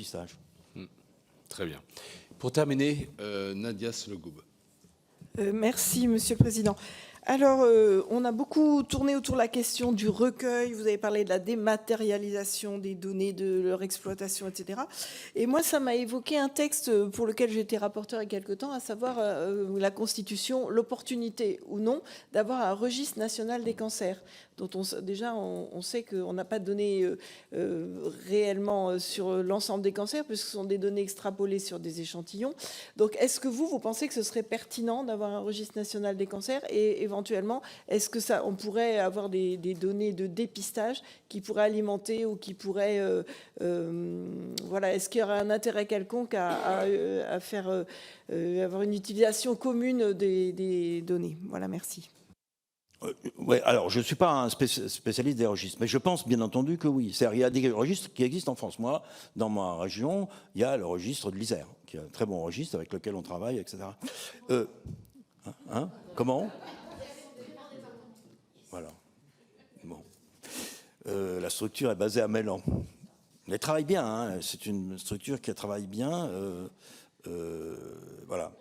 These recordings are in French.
dépistage. Très bien. Pour terminer, Nadia Sologoub. Merci, Monsieur le Président. Alors, on a beaucoup tourné autour de la question du recueil. Vous avez parlé de la dématérialisation des données, de leur exploitation, etc. Et moi, ça m'a évoqué un texte pour lequel j'étais rapporteur il y a quelque temps, à savoir la Constitution, l'opportunité ou non d'avoir un registre national des cancers, dont déjà on sait qu'on n'a pas de données réellement sur l'ensemble des cancers, puisque ce sont des données extrapolées sur des échantillons. Donc, est-ce que vous pensez que ce serait pertinent d'avoir un registre national des cancers et éventuellement, est-ce que on pourrait avoir des données de dépistage qui pourraient alimenter ou qui pourraient, voilà, est-ce qu'il y aurait un intérêt quelconque à faire avoir une utilisation commune des données? Voilà, merci. Ouais, alors je ne suis pas un spécialiste des registres, mais je pense bien entendu que oui. Il y a des registres qui existent en France. Moi, dans ma région, il y a le registre de l'Isère, qui est un très bon registre avec lequel on travaille, etc. Comment? Voilà. Bon. La structure est basée à Mélan. Elle travaille bien, hein. C'est une structure qui travaille bien. Voilà.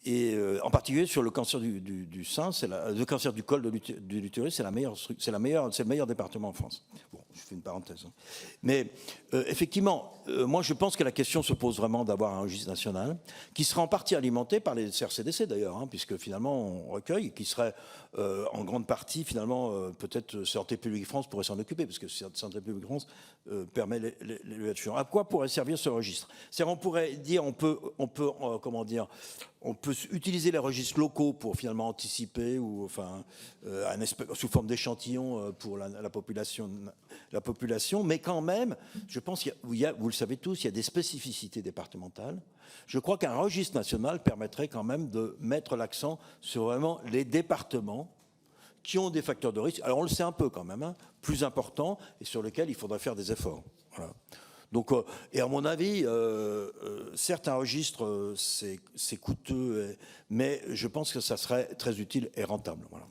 Et en particulier sur le cancer du sein, le cancer du col de l'utérus, c'est le meilleur département en France. Bon, je fais une parenthèse. Hein. Mais effectivement, moi je pense que la question se pose vraiment d'avoir un registre national, qui sera en partie alimenté par les CRCDC d'ailleurs, hein, puisque finalement on recueille, qui serait en grande partie finalement peut-être Santé publique France pourrait s'en occuper, parce que Santé publique France permet l'évaluation. À quoi pourrait servir ce registre? C'est-à-dire on pourrait dire, on peut comment dire, on peut utiliser les registres locaux pour finalement anticiper ou enfin sous forme d'échantillon pour la population, mais quand même, je pense qu'il y a, vous le savez tous, il y a des spécificités départementales. Je crois qu'un registre national permettrait quand même de mettre l'accent sur vraiment les départements qui ont des facteurs de risque. Alors on le sait un peu quand même, hein, plus importants et sur lesquels il faudrait faire des efforts. Voilà. Donc, et à mon avis, certains registres, c'est coûteux, mais je pense que ça serait très utile et rentable. Voilà.